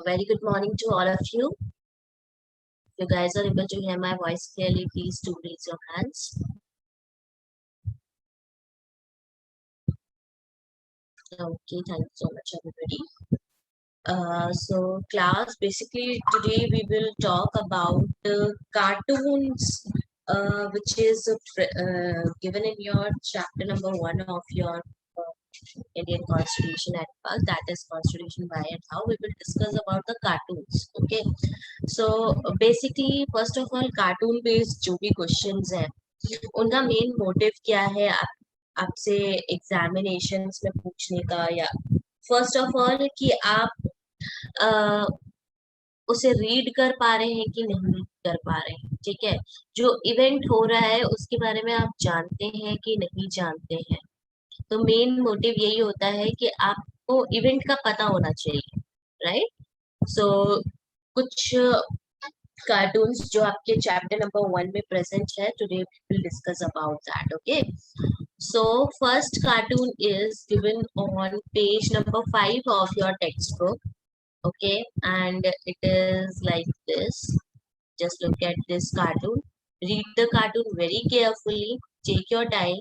A very good morning to all of you. If you guys are able to hear my voice clearly, please do raise your hands. Okay, thank you so much, everybody. So class, basically today we will talk about cartoons, which is given in your chapter number 1 of your Indian Constitution at first, that is Constitution by and how. We will discuss about the cartoons. Okay, so basically first of all, cartoon based जो भी questions हैं उनका main motive क्या है आपसे examinations में पूछने का, या फर्स्ट ऑफ ऑल कि आप उसे रीड कर पा रहे हैं कि नहीं कर पा रहे हैं। ठीक है, जो इवेंट हो रहा है उसके बारे में आप जानते हैं कि नहीं जानते हैं। तो मेन मोटिव यही होता है कि आपको इवेंट का पता होना चाहिए, राइट। सो कुछ कार्टून्स जो आपके चैप्टर नंबर 1 में प्रेजेंट है, today we will discuss about that. Okay, so first cartoon is given on page number 5 of your textbook. Okay, and it is like this. Just look at this cartoon, read the cartoon very carefully, take your time,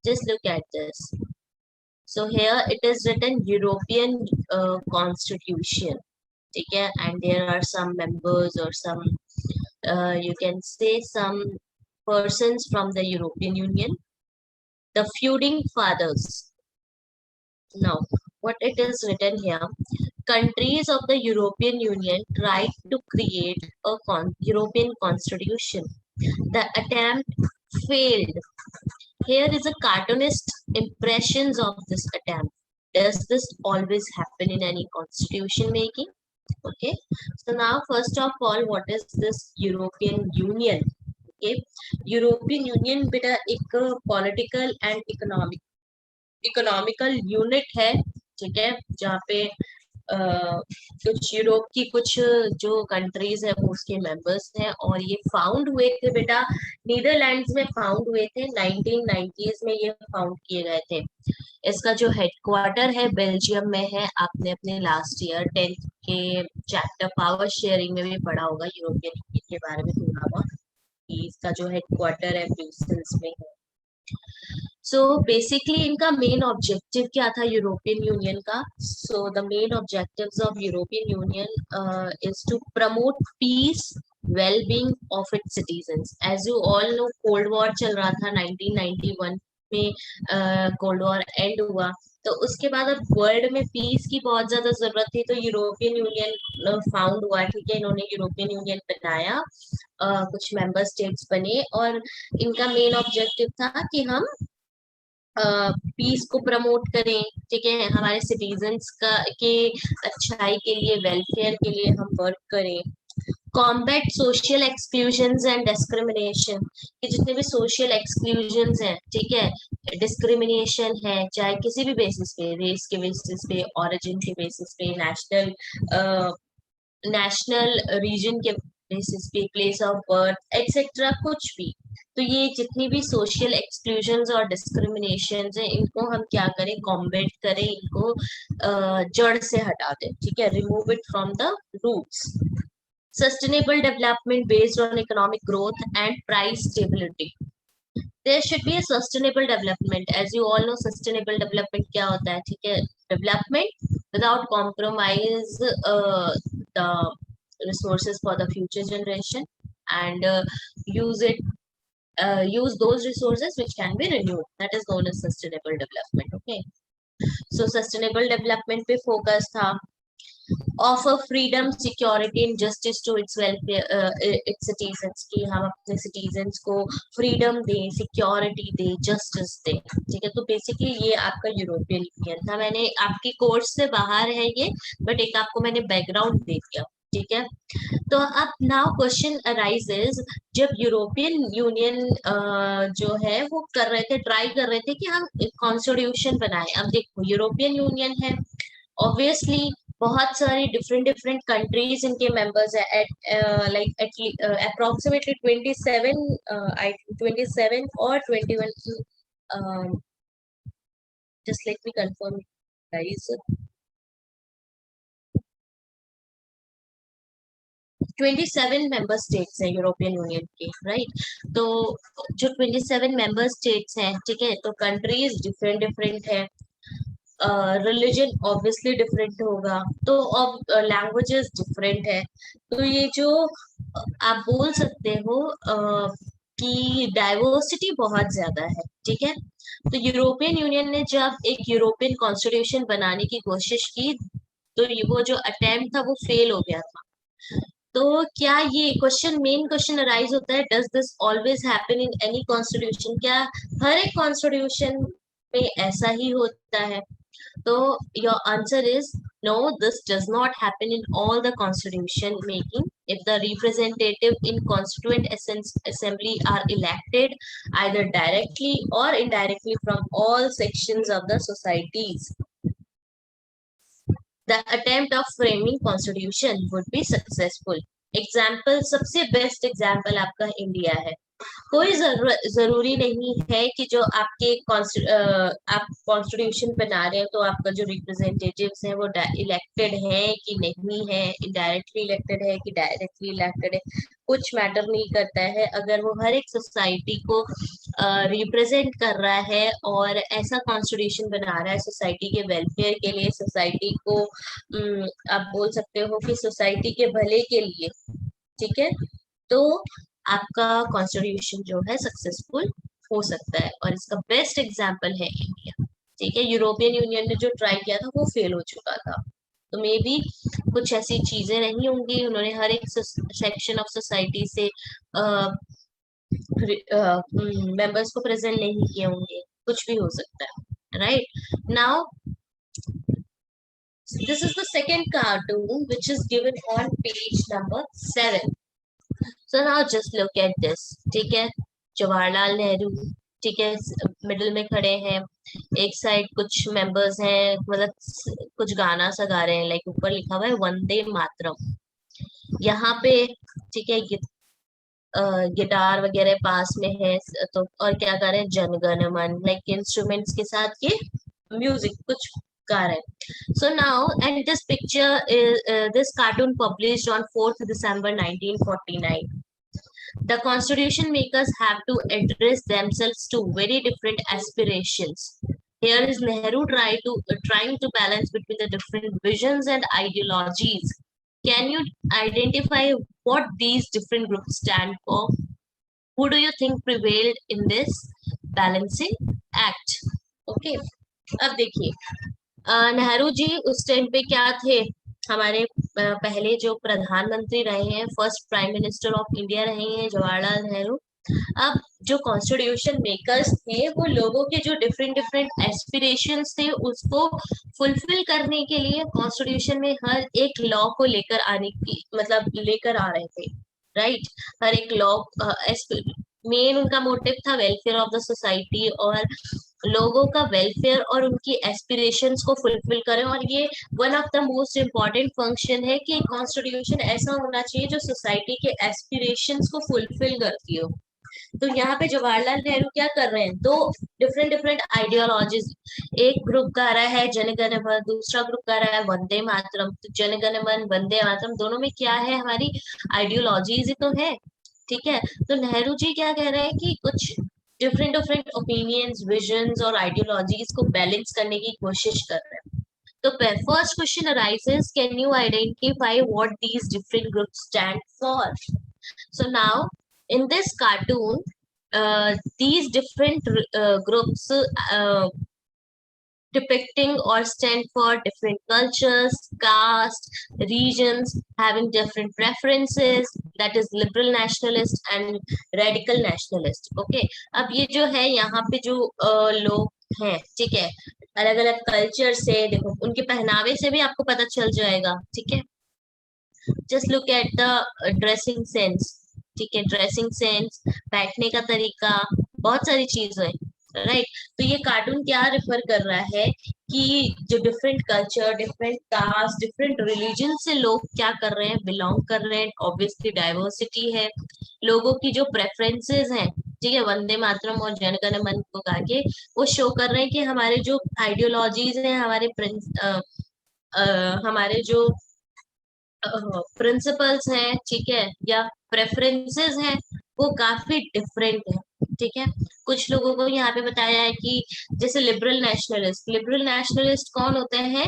just look at this. So here it is written European Constitution. Okay, and there are some members or some you can say some persons from the European Union, the founding fathers. Now, what it is written here, countries of the European Union tried to create a European constitution. The attempt failed. Here is a cartoonist impressions of this attempt. Does this always happen in any constitution making? Okay, so now first of all, what is this European Union? Okay, European Union बेटा एक political and economical unit है, ठीक है, जहाँ पे कुछ Europe की कुछ जो कंट्रीज है वो उसके मेंबर्स हैं, और ये फाउंड हुए थे बेटा नीदरलैंड्स में फाउंड हुए थे, 1990s में ये फाउंड किए गए थे। इसका जो हेडक्वार्टर है बेल्जियम में है। आपने अपने लास्ट ईयर 10th के चैप्टर पावर शेयरिंग में भी पढ़ा होगा यूरोपियन यूनियन के बारे में थोड़ा बहुत, कि इसका जो हेडक्वार्टर है ब्रुसेल्स में है। सो बेसिकली इनका मेन ऑब्जेक्टिव क्या था यूरोपियन यूनियन का? So the main objectives of European Union is to promote peace, wellbeing of its citizens. As you all know, cold war चल रहा था 1991 में, कोल्ड वॉर एंड हुआ, तो उसके बाद अब वर्ल्ड में पीस की बहुत ज्यादा जरूरत थी, तो यूरोपियन यूनियन फाउंड हुआ। ठीक है, इन्होंने यूरोपियन यूनियन बनाया, कुछ मेंबर स्टेट्स बने, और इनका मेन ऑब्जेक्टिव था कि हम पीस को प्रमोट करें। ठीक है, हमारे सिटीजन्स का के अच्छाई के लिए, वेलफेयर के लिए हम वर्क करें। Combat social exclusions and discrimination, कि जितने भी सोशल एक्सक्लूजन्स हैं, ठीक है, डिस्क्रिमिनेशन है, चाहे किसी भी बेसिस पे, रेस के बेसिस पे, ओरिजिन के बेसिस पे, नेशनल रीजन के बेसिस पे, प्लेस ऑफ बर्थ एक्सेट्रा, कुछ भी। तो ये जितनी भी सोशल एक्सक्लूजन्स और डिस्क्रिमिनेशंस हैं, इनको हम क्या करें, कॉम्बैट करें, इनको जड़ से हटा दें। ठीक है, remove it from the roots. Sustainable development based on economic growth and price stability. There should be a sustainable development. As you all know, sustainable development क्या होता है? ठीक है, development without compromise the resources for the future generation, and use those resources which can be renewed. That is known as sustainable development. Okay, so sustainable development पे focus था। Offer freedom, security and justice to its welfare, its citizens, कि हम अपने citizens को freedom दें, security दें, justice दें। ठीक है, तो basically ये आपका यूरोपियन यूनियन था। मैंने आपकी कोर्स से बाहर है ये, बट एक आपको मैंने बैकग्राउंड दे दिया। ठीक है, तो अब नाउ क्वेश्चन अराइजेज, जब यूरोपियन यूनियन जो है वो कर रहे थे, ट्राई कर रहे थे कि हम कॉन्स्टिट्यूशन बनाए। अब देखो, यूरोपियन यूनियन है, ऑब्वियसली बहुत सारी डिफरेंट डिफरेंट कंट्रीज इनके मेंबर्स है, एट लाइक अप्रोक्सीमेटली 27 और 21। Just let me confirm guys. 27 member states हैं यूरोपियन यूनियन के, राइट। तो जो 27 मेंबर स्टेट्स हैं, ठीक है, तो कंट्रीज डिफरेंट डिफरेंट है, रिलीजन ऑब्वियसली डिफरेंट होगा, तो अब लैंग्वेजेस डिफरेंट है। तो ये जो आप बोल सकते हो कि डाइवर्सिटी बहुत ज्यादा है, ठीक है। तो यूरोपियन यूनियन ने जब एक यूरोपियन कॉन्स्टिट्यूशन बनाने की कोशिश की, तो वो जो अटेम्प्ट था वो फेल हो गया था। तो क्या ये क्वेश्चन, मेन क्वेश्चन अराइज होता है, does this always happen in any constitution? क्या हर एक कॉन्स्टिट्यूशन में ऐसा ही होता है? तो your answer is no, this does not happen in all the constitution making. If the representative in constituent assembly are elected either directly or indirectly from all sections of the societies, the attempt of framing constitution would be successful. Example, सबसे best example आपका India है। कोई जरूरी नहीं है कि जो आपके आप कॉन्स्टिट्यूशन बना रहे हैं तो आपका जो रिप्रेजेंटेटिव्स हैं वो इलेक्टेड हैं कि नहीं है, इनडायरेक्टली इलेक्टेड है कि डायरेक्टली इलेक्टेड है, कुछ मैटर नहीं करता है। अगर वो हर एक सोसाइटी को रिप्रेजेंट कर रहा है और ऐसा कॉन्स्टिट्यूशन बना रहा है सोसाइटी के वेलफेयर के लिए, सोसाइटी को आप बोल सकते हो कि सोसाइटी के भले के लिए, ठीक है, तो आपका कॉन्स्टिट्यूशन जो है सक्सेसफुल हो सकता है। और इसका बेस्ट एग्जाम्पल है इंडिया, ठीक है। यूरोपियन यूनियन ने जो ट्राई किया था वो फेल हो चुका था। तो मे बी कुछ ऐसी चीजें नहीं होंगी, उन्होंने हर एक सेक्शन ऑफ सोसाइटी से मेंबर्स को प्रेजेंट नहीं किए होंगे, कुछ भी हो सकता है, right. Now this is the second cartoon which is given on page number 7. So now just look at this, ठीक है। जवाहरलाल नेहरू, ठीक है, मिडिल में खड़े हैं। एक साइड कुछ मेंबर्स हैं, मतलब कुछ गाना सा गा रहे हैं, लाइक ऊपर लिखा हुआ है वंदे मातरम। यहाँ पे, ठीक है, गिटार वगैरह पास में है, तो और क्या गा रहे हैं, जनगण मन, लाइक इंस्ट्रूमेंट्स के साथ ये म्यूजिक कुछ गा रहे हैं। So now, and this picture is this cartoon published on 4th December 1949. The constitution makers have to address themselves to very different aspirations. Here is Nehru trying to balance between the different visions and ideologies. Can you identify what these different groups stand for? Who do you think prevailed in this balancing act? Okay, अब देखिए, नेहरू जी उस time पे क्या थे, हमारे पहले जो प्रधानमंत्री रहे हैं, first prime minister of India रहे हैं जवाहरलाल नेहरू। अब जो कॉन्स्टिट्यूशन मेकर्स थे वो लोगों के जो डिफरेंट डिफरेंट एस्पिरेशंस थे उसको फुलफिल करने के लिए कॉन्स्टिट्यूशन में हर एक लॉ को लेकर आने की, मतलब लेकर आ रहे थे, राइट। हर एक लॉ, मेन उनका मोटिव था वेलफेयर ऑफ द सोसाइटी, और लोगों का वेलफेयर और उनकी एस्पिरेशंस को फुलफिल करें। और ये one of the most important function है कि कॉन्स्टिट्यूशन ऐसा होना चाहिए जो सोसाइटी के एस्पिरेशंस को फुलफिल करती हो। तो यहाँ पे जवाहरलाल नेहरू क्या कर रहे हैं, दो डिफरेंट डिफरेंट आइडियोलॉजीज, एक ग्रुप गा रहा है जनगण मन, दूसरा ग्रुप गा रहा है वंदे मातरम। तो जनगण मन वंदे मातरम दोनों में क्या है, हमारी आइडियोलॉजीज ही तो है, ठीक है। तो नेहरू जी क्या कह रहे हैं कि कुछ डिफरेंट डिफरेंट ओपिनियंस, विजन्स और आइडियोलॉजीज को बैलेंस करने की कोशिश कर रहे हैं। तो first question arises, can you identify what these different groups stand for? So now in this cartoon, these different groups depicting or stand for different cultures, caste, regions, having different preferences, that is liberal nationalist and radical nationalist. Okay, अब ये जो है यहाँ पे जो लोग हैं, ठीक है, अलग अलग कल्चर से, देखो उनके पहनावे से भी आपको पता चल जाएगा, ठीक है। Just look at the dressing sense, ठीक है, ड्रेसिंग सेंस, बैठने का तरीका, बहुत सारी चीजें, राइट। तो ये कार्टून क्या रेफर कर रहा है कि जो different culture, different caste, different religion से लोग क्या कर रहे हैं, बिलोंग कर रहे हैं, ऑब्वियसली डाइवर्सिटी है। लोगों की जो प्रेफरेंसेस हैं, ठीक है, वंदे मातरम और जनगण मन को गा के वो शो कर रहे हैं कि हमारे जो आइडियोलॉजीज हैं, हमारे हमारे जो प्रिंसिपल्स हैं, ठीक है, या प्रेफरेंसेस हैं, वो काफी डिफरेंट है। ठीक है, कुछ लोगों को यहाँ पे बताया है कि जैसे लिबरल नेशनलिस्ट कौन होते हैं?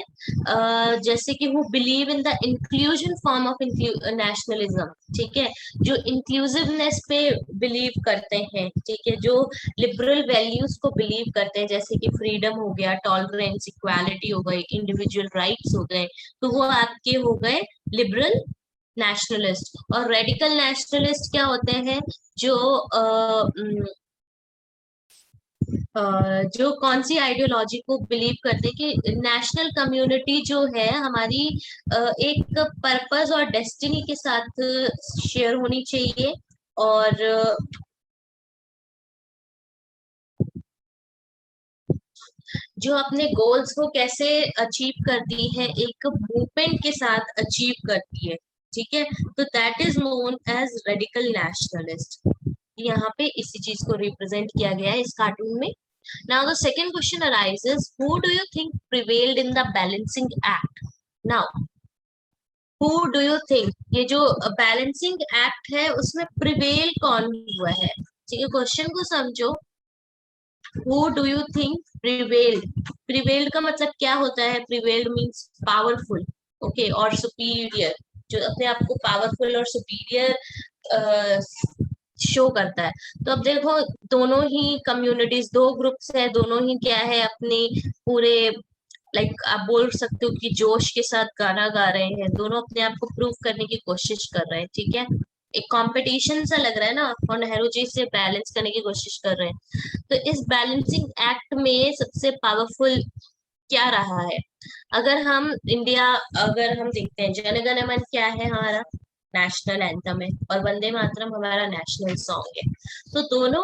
जैसे कि वो believe in the inclusion form of nationalism. ठीक है, जो इंक्लूसिवनेस पे बिलीव करते हैं, ठीक है, जो लिबरल वैल्यूज को बिलीव करते हैं, जैसे कि फ्रीडम हो गया, टॉलरेंस, इक्वालिटी हो गई, इंडिविजुअल राइट्स हो गए, तो वो आपके हो गए लिबरल नेशनलिस्ट। और रेडिकल नेशनलिस्ट क्या होते हैं? जो जो कौन सी आइडियोलॉजी को बिलीव करते हैं कि नेशनल कम्युनिटी जो है हमारी एक पर्पस और डेस्टिनी के साथ शेयर होनी चाहिए, और जो अपने गोल्स को कैसे अचीव करती है, एक मूवमेंट के साथ अचीव करती है। ठीक है, तो that is known as radical nationalist. यहाँ पे इसी चीज को रिप्रेजेंट किया गया है इस कार्टून में। Now the second question arises, who do you think prevailed in the balancing act? Now who do you think, ये जो बैलेंसिंग एक्ट है उसमें प्रिवेल कौन हुआ है? ठीक है, क्वेश्चन को समझो। Who do you think prevailed? Prevailed का मतलब क्या होता है? प्रिवेल्ड मीन्स पावरफुल, ओके, और सुपीरियर, जो अपने आप को पावरफुल और सुपीरियर शो करता है। तो अब देखो, दोनों ही कम्युनिटीज, दो ग्रुप्स है, दोनों ही क्या है, अपने पूरे लाइक आप बोल सकते हो कि जोश के साथ गाना गा रहे हैं, दोनों अपने आप को प्रूव करने की कोशिश कर रहे हैं। ठीक है, एक कंपटीशन सा लग रहा है ना, और नेहरू जी से बैलेंस करने की कोशिश कर रहे हैं। तो इस बैलेंसिंग एक्ट में सबसे पावरफुल क्या रहा है? अगर हम इंडिया, अगर हम देखते हैं, जन गण मन क्या है? हमारा नेशनल एंथम है, और वंदे मातरम हमारा नेशनल सॉन्ग है। तो दोनों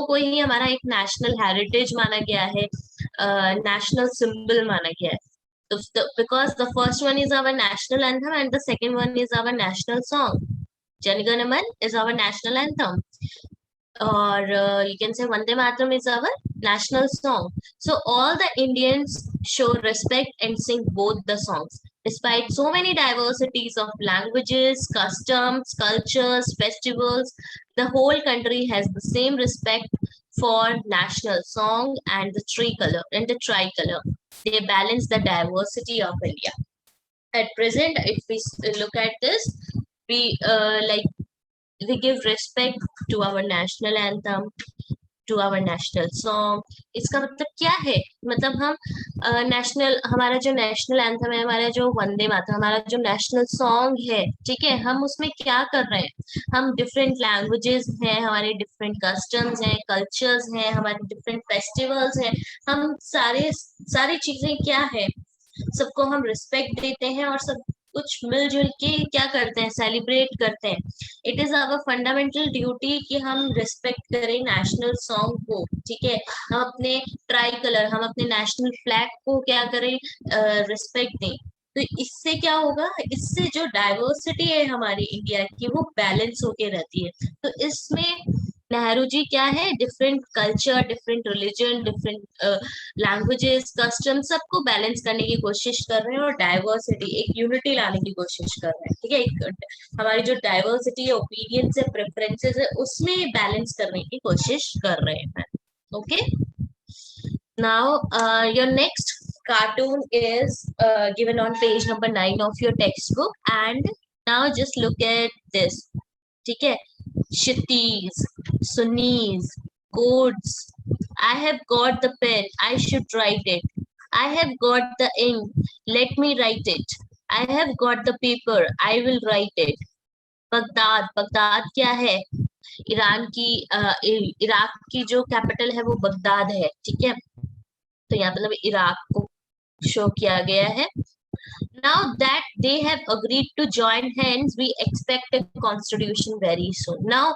को ही हमारा एक नेशनल हेरिटेज माना गया है, नेशनल सिंबल माना गया है। तो because the first one is our national anthem and the second one is our national song. Janagana Mana is our national anthem, or you can say Vande Mataram is our national song. So all the Indians show respect and sing both the songs. Despite so many diversities of languages, customs, cultures, festivals, the whole country has the same respect for national song and the tricolor and the tricolor. They balance the diversity of India. At present, if we look at this, we give respect to our national anthem, to our national song. इसका मतलब क्या है? मतलब हम national, हमारा जो national anthem है, हमारा जो वंदे मातरम, हमारा जो नेशनल सॉन्ग है, ठीक है, हम उसमें क्या कर रहे हैं? हम डिफरेंट लैंग्वेजेस हैं, हमारे डिफरेंट कस्टम्स हैं, कल्चर्स हैं, हमारे डिफरेंट फेस्टिवल्स हैं, हम सारी चीजें क्या है, सबको हम रिस्पेक्ट देते हैं, और सब कुछ मिलजुल के क्या करते हैं? सेलिब्रेट करते हैं। It is our fundamental duty कि हम रिस्पेक्ट करें नेशनल सॉन्ग को। ठीक है, हम अपने ट्राई कलर, हम अपने नेशनल फ्लैग को क्या करें? रिस्पेक्ट दें। तो इससे क्या होगा? इससे जो डाइवर्सिटी है हमारी इंडिया की, वो बैलेंस होके रहती है। तो इसमें नेहरू जी क्या है, different culture, different religion, different languages, custom, सबको बैलेंस करने की कोशिश कर रहे हैं, और डाइवर्सिटी, एक यूनिटी लाने की कोशिश कर रहे हैं। ठीक है, एक हमारी जो डाइवर्सिटी है, ओपिनियंस है, प्रेफरेंसेस है, उसमें बैलेंस करने की कोशिश कर रहे हैं। Okay, now your next cartoon is given on page number 9 of your textbook, and now just look at this. ठीक है, Shittis, Sunnis, Codes. I have got the pen, I should write it. I have got the ink, let me write it. I have got the paper, I will write it. Baghdad, Baghdad क्या है? Iran की Iraq की जो capital है वो Baghdad है। ठीक है, तो यहाँ मतलब इराक को शो किया गया है। Now that they have agreed to join hands, we expect a constitution very soon. Now,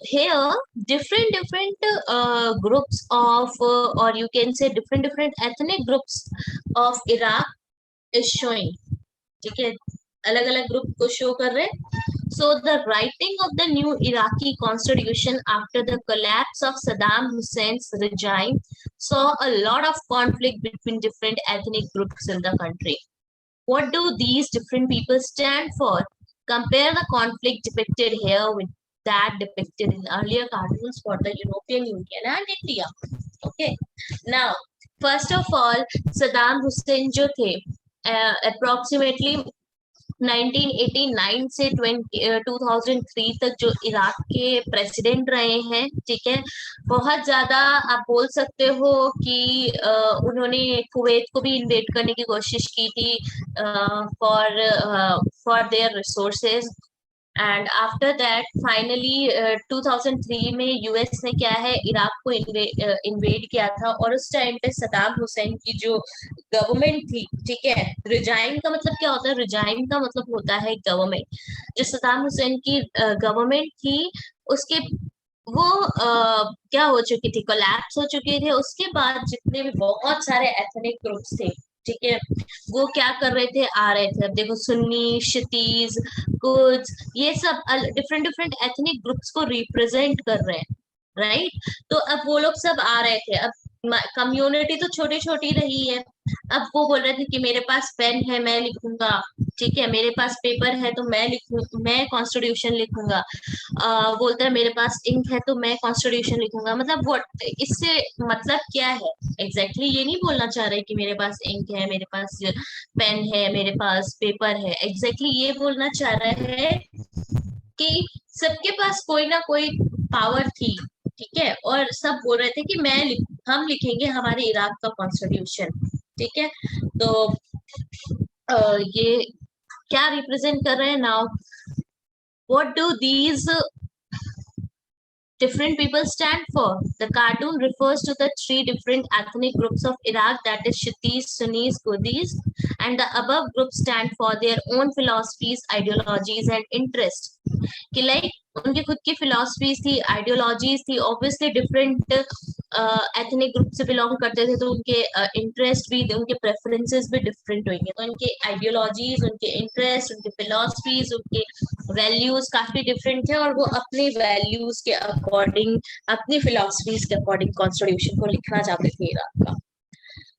here different groups of, or you can say different ethnic groups of Iraq is showing. ठीक है, अलग अलग group को show कर रहे हैं। So the writing of the new Iraqi constitution after the collapse of Saddam Hussein's regime saw a lot of conflict between different ethnic groups in the country. What do these different people stand for? Compare the conflict depicted here with that depicted in earlier cartoons for the European Union and India. Okay. Now, first of all, Saddam Hussein जो थे, approximately 1989 से 2003 तक जो Iraq के president रहे हैं, ठीक है, बहुत ज्यादा आप बोल सकते हो कि उन्होंने कुवैत को भी इन्वेड करने की कोशिश की थी for their resources. And after that finally 2003 में यूएस ने क्या है इराक को इन्वेड किया था, और उस टाइम पे सदाम हुसैन की जो गवर्नमेंट थी, ठीक है, रिजाइन का मतलब क्या होता है? रिजाइन का मतलब होता है गवर्नमेंट। जो सदाम हुसैन की गवर्नमेंट थी, उसके वो क्या हो चुकी थी, कोलैप्स हो चुके थे। उसके बाद जितने भी बहुत सारे एथनिक ग्रुप्स थे, ठीक है, वो क्या कर रहे थे, आ रहे थे। अब देखो, सुन्नी, शितीज, कुर्द्स, ये सब डिफरेंट डिफरेंट एथनिक ग्रुप्स को रिप्रेजेंट कर रहे हैं, राइट? तो अब वो लोग सब आ रहे थे। अब कम्युनिटी तो छोटी छोटी रही है। अब वो बोल रहे थे कि मेरे पास पेन है, मैं लिखूंगा, ठीक है, मेरे पास पेपर है तो मैं लिखूं, मैं कॉन्स्टिट्यूशन लिखूंगा। बोलता है मेरे पास इंक है तो मैं कॉन्स्टिट्यूशन लिखूंगा। मतलब वो, इससे मतलब क्या है एग्जैक्टली ये नहीं बोलना चाह रहे कि मेरे पास इंक है, मेरे पास पेन है, मेरे पास पेपर है। एग्जैक्टली ये बोलना चाह रहा है कि सबके पास कोई ना कोई पावर थी, ठीक है, और सब बोल रहे थे कि हम लिखेंगे हमारे इराक का कॉन्स्टिट्यूशन, ठीक है। तो ये क्या रिप्रेजेंट कर रहे हैं now? What do these different people stand for? The cartoon refers to the three different ethnic groups of Iraq, that is Shittis, Sunnis, Kurdis, and the above groups stand for their own philosophies, ideologies, and interests. कि like उनके खुद की philosophies थी, ideologies थी, obviously different ethnic group से belong करते थे, तो उनके इंटरेस्ट भी, उनके प्रेफरेंसेस भी डिफरेंट होंगे। तो उनके आइडियोलॉजीज, उनके इंटरेस्ट, उनके फिलोसफीज, उनके वैल्यूज काफी डिफरेंट थे, और वो अपने वैल्यूज के अकॉर्डिंग, अपनी फिलोसफीज के अकॉर्डिंग कॉन्स्टिट्यूशन को लिखना चाहते थे इराक का,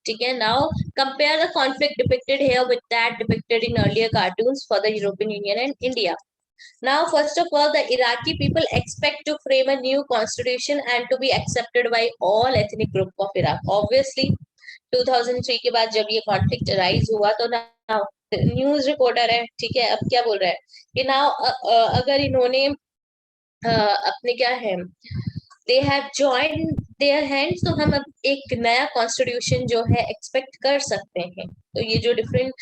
ठीक है। Now compare the conflict depicted here with that depicted in earlier cartoons for the European union and India. Now, first of all, the Iraqi people expect to frame a new constitution and to be accepted by all ethnic group of Iraq. Obviously, 2003 के बाद जब ये conflict rise हुआ, तो ना news reporter है, ठीक है, अब क्या बोल रहा है कि ना अगर इन्होंने अपने क्या है, they have joined their hands, तो हम अब एक नया कॉन्स्टिट्यूशन जो है एक्सपेक्ट कर सकते हैं। तो ये जो डिफरेंट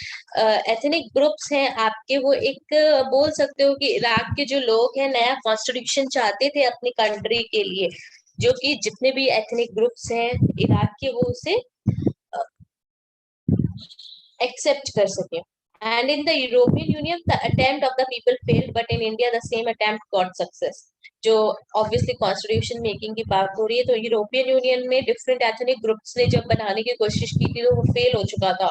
एथनिक ग्रुप्स हैं आपके, वो एक बोल सकते हो कि इराक के जो लोग हैं नया कॉन्स्टिट्यूशन चाहते थे अपनी कंट्री के लिए, जो कि जितने भी एथनिक ग्रुप्स हैं इराक के, वो उसे एक्सेप्ट कर सके. And in the European Union, the attempt of the people failed, but in India, the same attempt got success. जो ऑब्वियसली कॉन्स्टिट्यूशन मेकिंग की बात हो रही है, तो यूरोपियन यूनियन में डिफरेंट एथनिक ग्रुप्स ने जब बनाने की कोशिश की थी, तो वो फेल हो चुका था।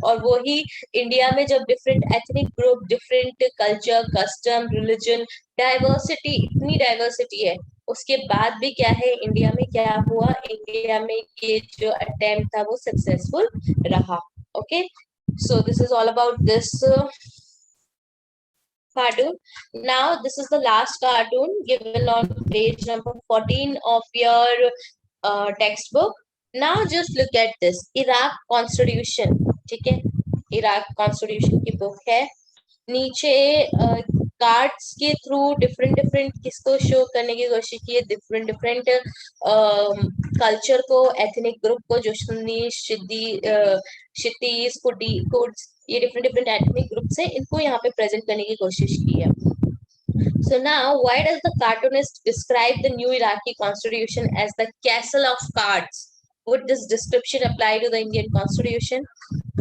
और वो ही इंडिया में जब different ethnic group, different culture, custom, religion, diversity, इतनी डाइवर्सिटी है, उसके बाद भी क्या है, इंडिया में क्या हुआ, इंडिया में ये जो अटेम्प्ट था वो सक्सेसफुल रहा. Okay, so this is all about this cartoon. Now this is the last cartoon given on page number 14 of your textbook. Now just look at this Iraq Constitution. ठीक है, Iraq constitution की book है. नीचे cards के through different different किसको show करने की कोशिश की है, डिफरेंट डिफरेंट कल्चर को, एथनिक ग्रुप को, जो सुन्नी, शितीज, कुर्ड्स, ये डिफरेंट डिफरेंट एथनिक ग्रुप्स हैं, इनको यहाँ पे प्रेजेंट करने की कोशिश की है. So now, why does the cartoonist describe the new Iraqi constitution as the castle of cards? Would this description apply to the Indian constitution?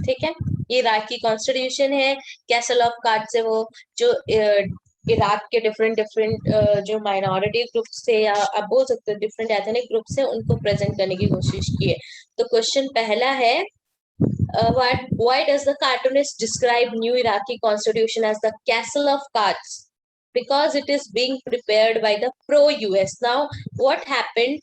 ठीक है, ये इराकी कॉन्स्टिट्यूशन है, कैसल ऑफ कार्ड्स है वो जो इराक के डिफरेंट डिफरेंट जो minority groups थे, या आप बोल सकते हो डिफरेंट एथनिक ग्रुप्स है, उनको प्रेजेंट करने की कोशिश की है. तो क्वेश्चन पहला है, why does the cartoonist describe new Iraqi constitution as the castle of cards? because it is being prepared by the pro-US. Now, what happened?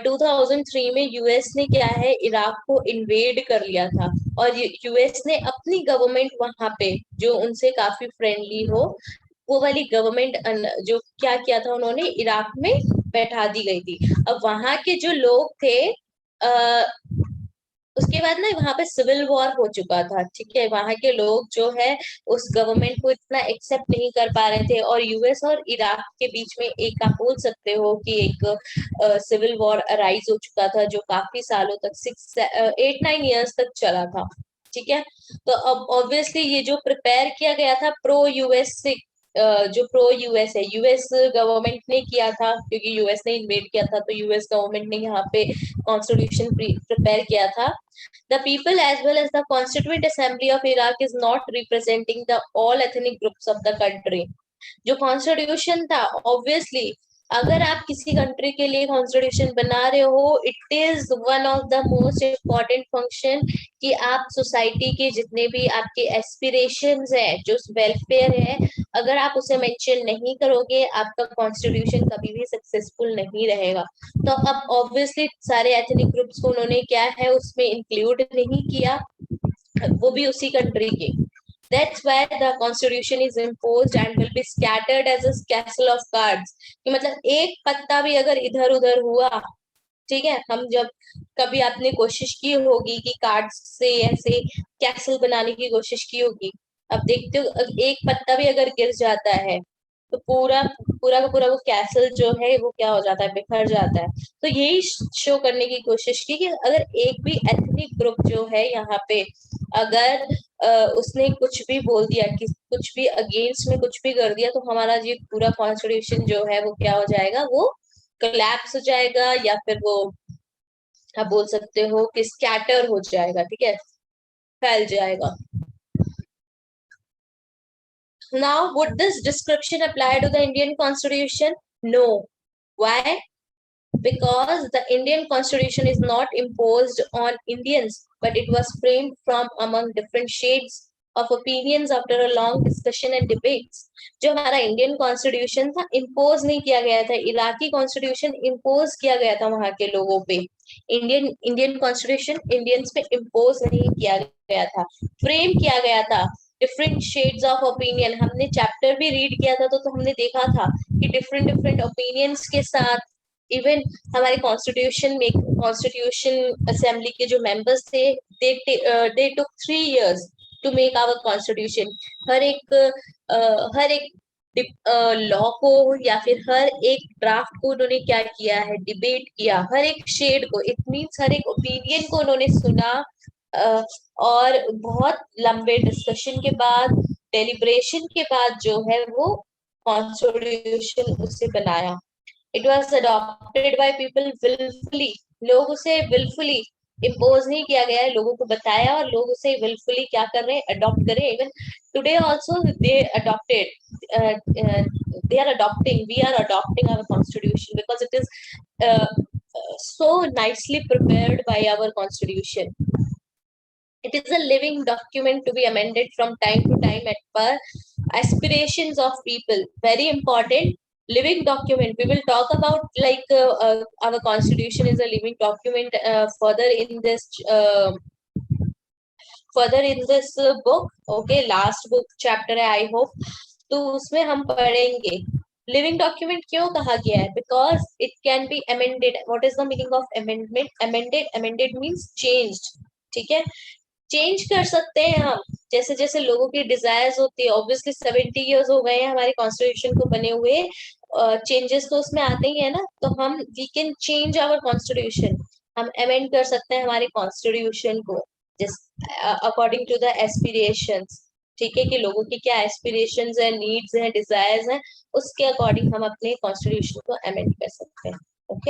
2003 में यूएस ने क्या है, इराक को इन्वेड कर लिया था, और यूएस ने अपनी गवर्नमेंट वहां पे जो उनसे काफी फ्रेंडली हो, वो वाली गवर्नमेंट जो क्या किया था, उन्होंने इराक में बैठा दी गई थी। अब वहां के जो लोग थे, उसके बाद ना वहां पे सिविल वॉर हो चुका था, ठीक है। वहां के लोग जो है उस गवर्नमेंट को इतना एक्सेप्ट नहीं कर पा रहे थे, और यूएस और इराक के बीच में एक आप बोल सकते हो कि एक सिविल वॉर अराइज हो चुका था, जो काफी सालों तक 8-9 इयर्स तक चला था, ठीक है। तो अब ऑब्वियसली ये जो प्रिपेयर किया गया था प्रो यूएस से, जो प्रो यूएस है, यूएस गवर्नमेंट ने किया था, क्योंकि यूएस ने इन्वेड किया था, तो यूएस गवर्नमेंट ने यहाँ पे कॉन्स्टिट्यूशन प्रिपेयर किया था। The people as well as the Constituent Assembly of Iraq is not representing the all ethnic groups of the country. जो कॉन्स्टिट्यूशन था, ऑब्वियसली अगर आप किसी कंट्री के लिए कॉन्स्टिट्यूशन बना रहे हो, it is one of the most important function कि आप सोसाइटी के जितने भी आपके एस्पिरेशंस है, जो वेलफेयर है, अगर आप उसे मेंशन नहीं करोगे, आपका कॉन्स्टिट्यूशन कभी भी सक्सेसफुल नहीं रहेगा। तो अब ऑब्वियसली सारे एथनिक ग्रुप्स को उन्होंने क्या है उसमें इंक्लूड नहीं किया, वो भी उसी कंट्री के। That's why the constitution is imposed and will be scattered as a castle of cards. कि मतलब एक पत्ता भी अगर इधर उधर हुआ, ठीक है, हम जब कभी आपने कोशिश की होगी कि कार्ड्स से ऐसे कैसल बनाने की कोशिश की होगी, अब देखते हो एक पत्ता भी अगर गिर जाता है तो पूरा पूरा का पूरा वो कैसल जो है वो क्या हो जाता है, बिखर जाता है। तो यही शो करने की कोशिश की कि अगर एक भी एथनिक ग्रुप जो है यहाँ पे, अगर उसने कुछ भी बोल दिया, कि कुछ भी अगेंस्ट में कुछ भी कर दिया, तो हमारा ये पूरा कॉन्स्टिट्यूशन जो है वो क्या हो जाएगा, वो कोलैप्स हो जाएगा, या फिर वो आप बोल सकते हो कि स्कैटर हो जाएगा, ठीक है, फैल जाएगा। Now, would this description apply to the Indian Constitution? No. Why? Because the Indian Constitution is not imposed on Indians, but it was framed from among different shades of opinions after a long discussion and debates. जो हमारा Indian constitution था, impose नहीं किया गया था, Iraqi constitution impose किया गया था वहां के लोगों पे। इंडियन कॉन्स्टिट्यूशन इंडियंस पे इम्पोज नहीं किया गया था, फ्रेम किया गया था। डिफरेंट शेड्स ऑफ ओपिनियन, हमने चैप्टर भी रीड किया था, तो हमने देखा था कि डिफरेंट डिफरेंट ओपिनियंस के साथ, इवन हमारे कॉन्स्टिट्यूशन असेंबली के जो मेंबर्स थे, they took 3 years to make our constitution. हर एक लॉ को या फिर हर एक ड्राफ्ट को उन्होंने क्या किया है, डिबेट किया, हर एक शेड को, इट मीन्स हर एक ओपिनियन को उन्होंने सुना, और बहुत लंबे डिस्कशन के बाद, डेलिब्रेशन के बाद जो है वो कॉन्स्टिट्यूशन उसे बनाया। It was adopted by people wilfully, लोग उसे विलफुली, इम्पोज नहीं किया गया है, लोगों को बताया और लोग उसे विलफुली क्या कर रहे हैं, अडॉप्ट करें। Even today also they adopted, they are adopting, we are adopting our constitution because it is so nicely prepared by our constitution. It is a living document to be amended from time to time as per aspirations of people. Very important, living document. We will talk about like our constitution is a living document further in this book. Okay, last book chapter है I hope. तो उसमें हम पढ़ेंगे living document क्यों कहा गया है, because it can be amended. What is the meaning of amendment? Amended means changed, ठीक है, चेंज कर सकते हैं हम जैसे जैसे लोगों की डिजायर्स होती है। ऑब्वियसली 70 years हो गए हैं हमारे कॉन्स्टिट्यूशन को बने हुए, चेंजेस तो उसमें आते ही है ना, तो हम we can change our constitution, हम अमेंड कर सकते हैं हमारे कॉन्स्टिट्यूशन को जिस अकॉर्डिंग टू द एस्पिरेशंस, ठीक है, कि लोगों की क्या एस्पिरेशंस है, नीड्स हैं, डिजायर्स हैं, उसके अकॉर्डिंग हम अपने कॉन्स्टिट्यूशन को अमेंड कर सकते हैं।